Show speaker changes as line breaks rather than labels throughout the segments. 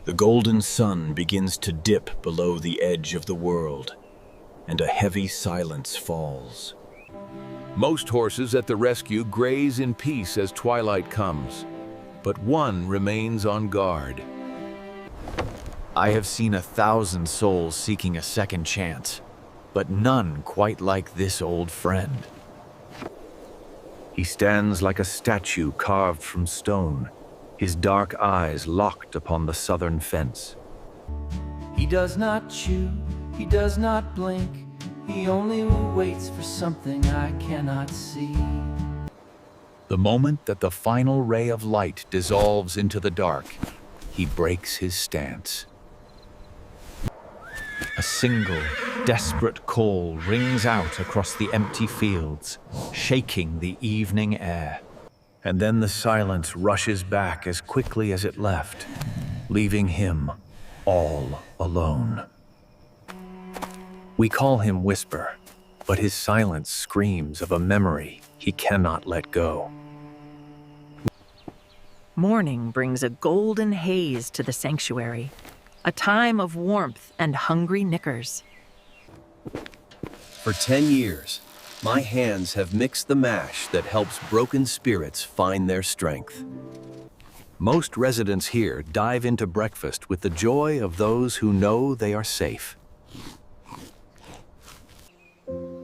The golden sun begins to dip below the edge of the world, and a heavy silence falls.
Most horses at the rescue graze in peace as twilight comes, but one remains on guard.
I have seen 1,000 souls seeking a second chance, but none quite like this old friend.
He stands like a statue carved from stone, his dark eyes locked upon the southern fence.
He does not chew, he does not blink, he only waits for something I cannot see.
The moment that the final ray of light dissolves into the dark, he breaks his stance. A single, desperate call rings out across the empty fields, shaking the evening air.
And then the silence rushes back as quickly as it left, leaving him all alone. We call him Whisper, but his silence screams of a memory he cannot let go.
Morning brings a golden haze to the sanctuary, a time of warmth and hungry knickers.
For 10 years, my hands have mixed the mash that helps broken spirits find their strength. Most residents here dive into breakfast with the joy of those who know they are safe.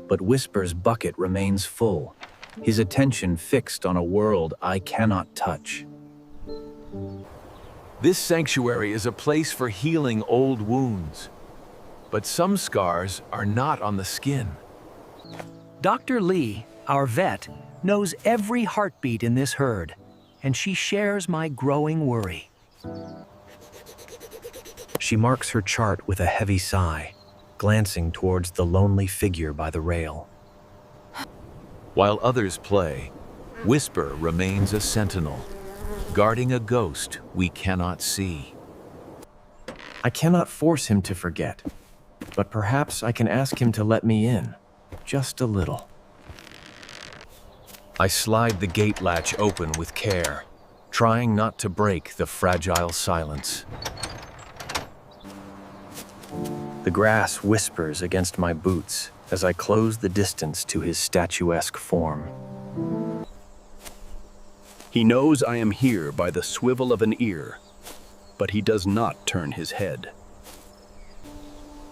But Whisper's bucket remains full, his attention fixed on a world I cannot touch.
This sanctuary is a place for healing old wounds, but some scars are not on the skin.
Dr. Lee, our vet, knows every heartbeat in this herd, and she shares my growing worry.
She marks her chart with a heavy sigh, glancing towards the lonely figure by the rail.
While others play, Whisper remains a sentinel, guarding a ghost we cannot see.
I cannot force him to forget, but perhaps I can ask him to let me in, just a little.
I slide the gate latch open with care, trying not to break the fragile silence.
The grass whispers against my boots as I close the distance to his statuesque form.
He knows I am here by the swivel of an ear, but he does not turn his head.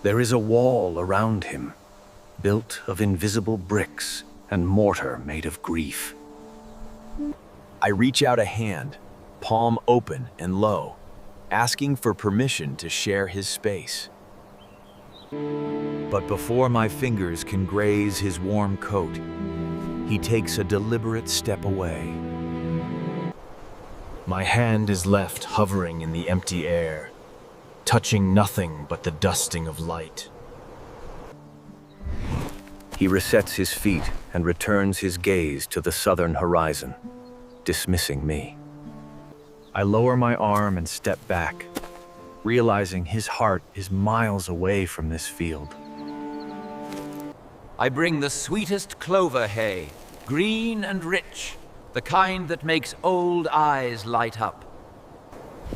There is a wall around him, built of invisible bricks and mortar made of grief.
I reach out a hand, palm open and low, asking for permission to share his space.
But before my fingers can graze his warm coat, he takes a deliberate step away.
My hand is left hovering in the empty air, touching nothing but the dusting of light.
He resets his feet and returns his gaze to the southern horizon, dismissing me. I lower my arm and step back, realizing his heart is miles away from this field.
I bring the sweetest clover hay, green and rich, the kind that makes old eyes light up.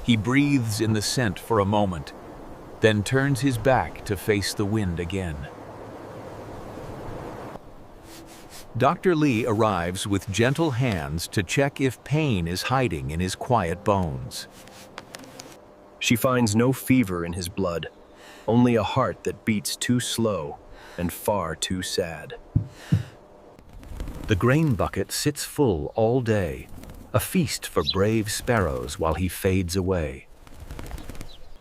He breathes in the scent for a moment, then turns his back to face the wind again. Dr. Lee arrives with gentle hands to check if pain is hiding in his quiet bones.
She finds no fever in his blood, only a heart that beats too slow and far too sad.
The grain bucket sits full all day, a feast for brave sparrows while he fades away.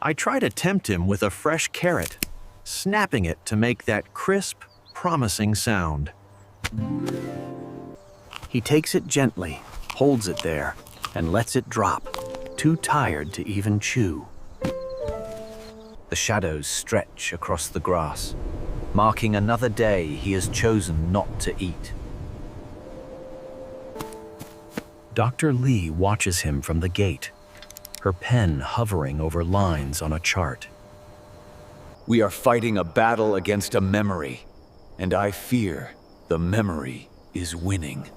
I try to tempt him with a fresh carrot, snapping it to make that crisp, promising sound. He takes it gently, holds it there, and lets it drop, too tired to even chew. The shadows stretch across the grass, marking another day he has chosen not to eat. Dr. Lee watches him from the gate, her pen hovering over lines on a chart.
We are fighting a battle against a memory, and I fear the memory is winning.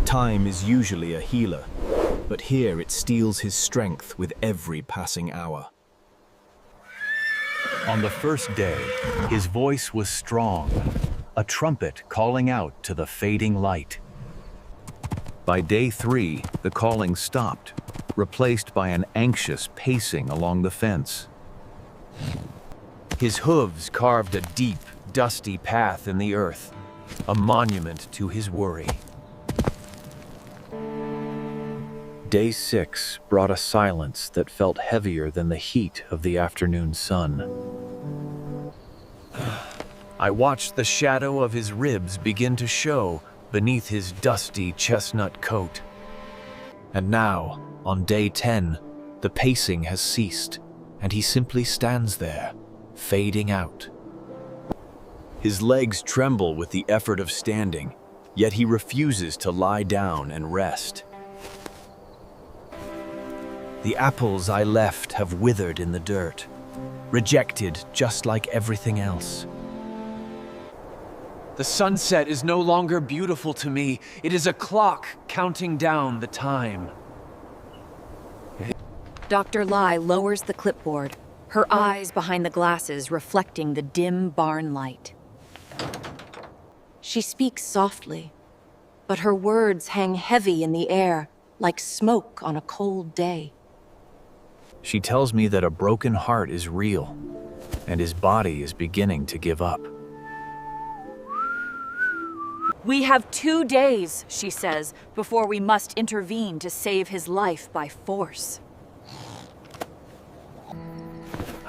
Time is usually a healer, but here it steals his strength with every passing hour.
On the first day, his voice was strong, a trumpet calling out to the fading light. By day 3, the calling stopped, replaced by an anxious pacing along the fence.
His hooves carved a deep, dusty path in the earth, a monument to his worry. Day 6 brought a silence that felt heavier than the heat of the afternoon sun. I watched the shadow of his ribs begin to show beneath his dusty chestnut coat. And now, on day 10, the pacing has ceased, and he simply stands there, fading out.
His legs tremble with the effort of standing, yet he refuses to lie down and rest. The apples I left have withered in the dirt, rejected just like everything else.
The sunset is no longer beautiful to me. It is a clock counting down the time.
Dr. Lai lowers the clipboard, her eyes behind the glasses reflecting the dim barn light. She speaks softly, but her words hang heavy in the air, like smoke on a cold day.
She tells me that a broken heart is real, and his body is beginning to give up.
We have 2 days, she says, before we must intervene to save his life by force.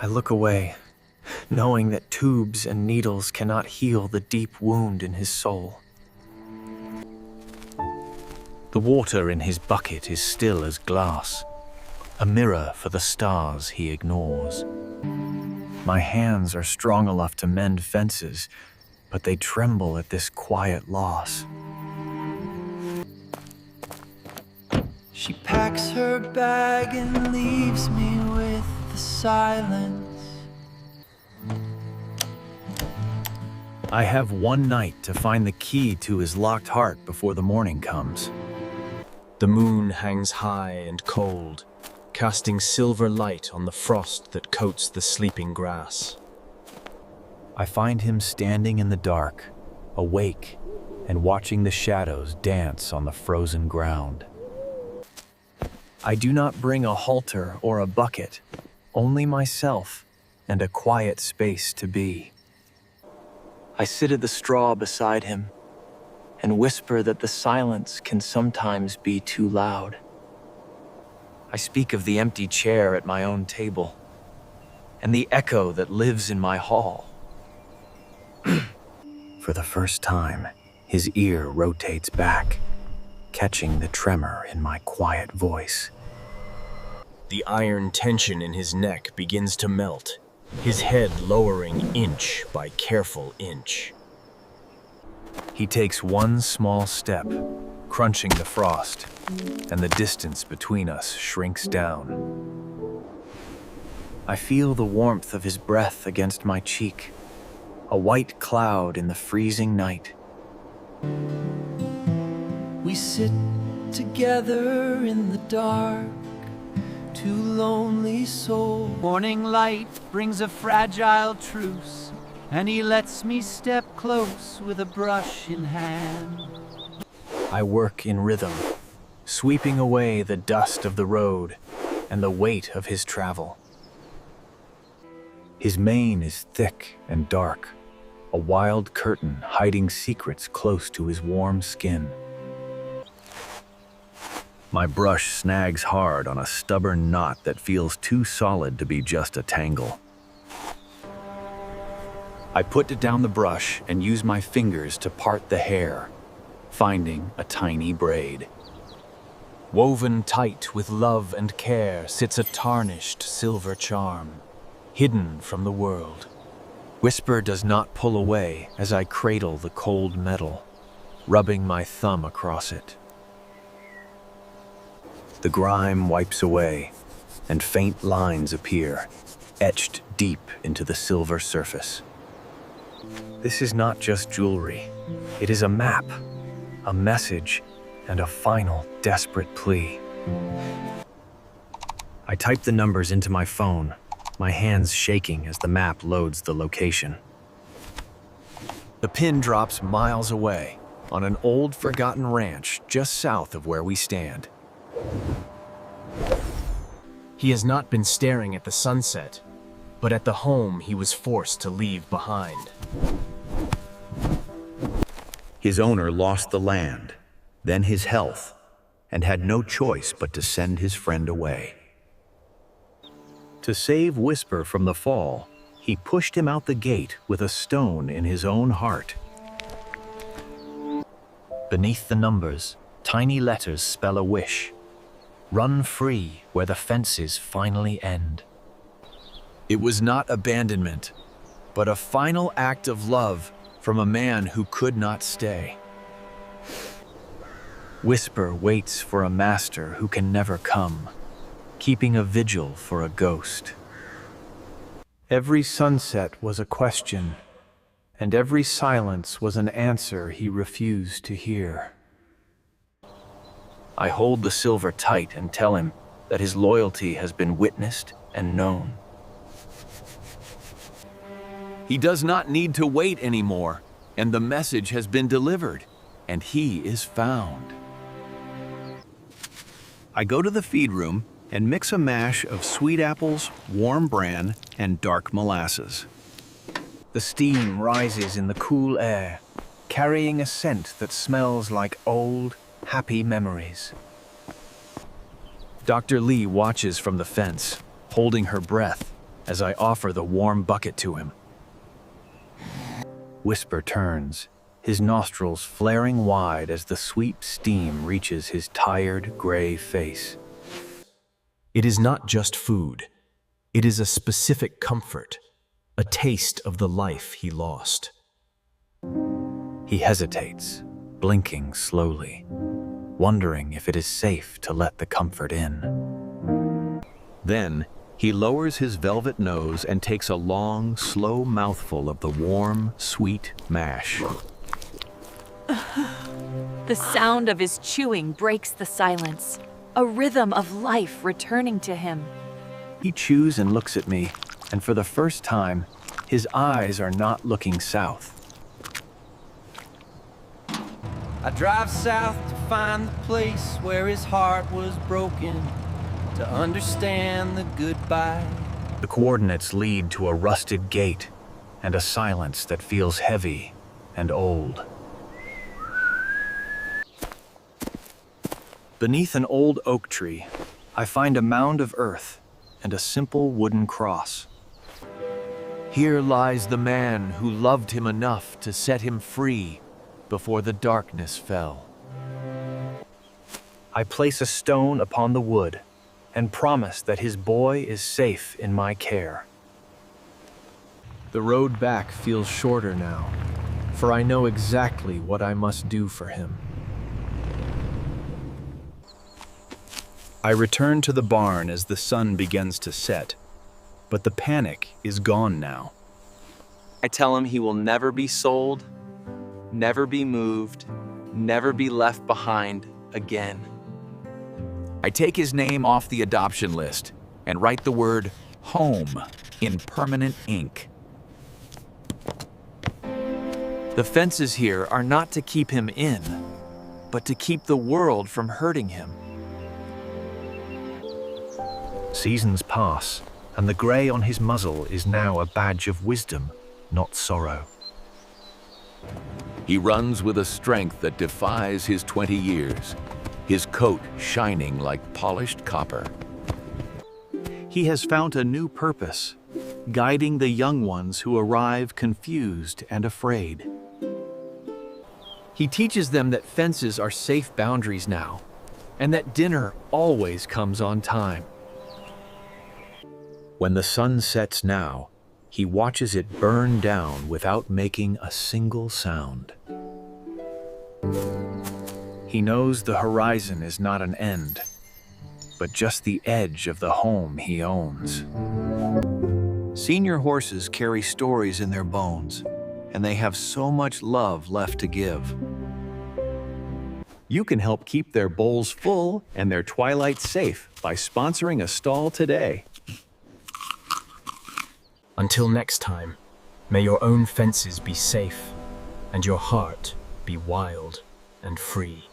I look away, knowing that tubes and needles cannot heal the deep wound in his soul. The water in his bucket is still as glass, a mirror for the stars he ignores. My hands are strong enough to mend fences, but they tremble at this quiet loss.
She packs her bag and leaves me with the silence.
I have one night to find the key to his locked heart before the morning comes.
The moon hangs high and cold, casting silver light on the frost that coats the sleeping grass.
I find him standing in the dark, awake, and watching the shadows dance on the frozen ground. I do not bring a halter or a bucket, only myself and a quiet space to be. I sit at the straw beside him and whisper that the silence can sometimes be too loud. I speak of the empty chair at my own table and the echo that lives in my hall. For the first time, his ear rotates back, catching the tremor in my quiet voice.
The iron tension in his neck begins to melt, his head lowering inch by careful inch.
He takes one small step, crunching the frost, and the distance between us shrinks down. I feel the warmth of his breath against my cheek, a white cloud in the freezing night.
We sit together in the dark, 2 lonely souls. Morning light brings a fragile truce, and he lets me step close with a brush in hand.
I work in rhythm, sweeping away the dust of the road and the weight of his travel. His mane is thick and dark, a wild curtain hiding secrets close to his warm skin. My brush snags hard on a stubborn knot that feels too solid to be just a tangle. I put down the brush and use my fingers to part the hair, finding a tiny braid.
Woven tight with love and care sits a tarnished silver charm, hidden from the world.
Whisper does not pull away as I cradle the cold metal, rubbing my thumb across it. The grime wipes away, and faint lines appear, etched deep into the silver surface. This is not just jewelry. It is a map, a message, and a final desperate plea. I type the numbers into my phone, my hands shaking as the map loads the location.
The pin drops miles away, on an old forgotten ranch just south of where we stand. He has not been staring at the sunset, but at the home he was forced to leave behind.
His owner lost the land, then his health, and had no choice but to send his friend away. To save Whisper from the fall, he pushed him out the gate with a stone in his own heart.
Beneath the numbers, tiny letters spell a wish. Run free where the fences finally end.
It was not abandonment, but a final act of love from a man who could not stay.
Whisper waits for a master who can never come, keeping a vigil for a ghost.
Every sunset was a question, and every silence was an answer he refused to hear.
I hold the silver tight and tell him that his loyalty has been witnessed and known.
He does not need to wait anymore, and the message has been delivered, and he is found.
I go to the feed room and mix a mash of sweet apples, warm bran, and dark molasses.
The steam rises in the cool air, carrying a scent that smells like old, happy memories.
Dr. Lee watches from the fence, holding her breath as I offer the warm bucket to him.
Whisper turns, his nostrils flaring wide as the sweet steam reaches his tired, gray face.
It is not just food. It is a specific comfort, a taste of the life he lost.
He hesitates, blinking slowly, wondering if it is safe to let the comfort in.
Then, he lowers his velvet nose and takes a long, slow mouthful of the warm, sweet mash.
The sound of his chewing breaks the silence, a rhythm of life returning to him.
He chews and looks at me, and for the first time, his eyes are not looking south.
I drive south to find the place where his heart was broken, to understand the goodbye.
The coordinates lead to a rusted gate and a silence that feels heavy and old. Beneath an old oak tree, I find a mound of earth and a simple wooden cross.
Here lies the man who loved him enough to set him free before the darkness fell.
I place a stone upon the wood and promise that his boy is safe in my care.
The road back feels shorter now, for I know exactly what I must do for him. I return to the barn as the sun begins to set, but the panic is gone now.
I tell him he will never be sold, never be moved, never be left behind again.
I take his name off the adoption list and write the word home in permanent ink. The fences here are not to keep him in, but to keep the world from hurting him.
Seasons pass, and the gray on his muzzle is now a badge of wisdom, not sorrow.
He runs with a strength that defies his 20 years, his coat shining like polished copper.
He has found a new purpose, guiding the young ones who arrive confused and afraid.
He teaches them that fences are safe boundaries now, and that dinner always comes on time.
When the sun sets now, he watches it burn down without making a single sound. He knows the horizon is not an end, but just the edge of the home he owns.
Senior horses carry stories in their bones, and they have so much love left to give. You can help keep their bowls full and their twilights safe by sponsoring a stall today.
Until next time, may your own fences be safe and your heart be wild and free.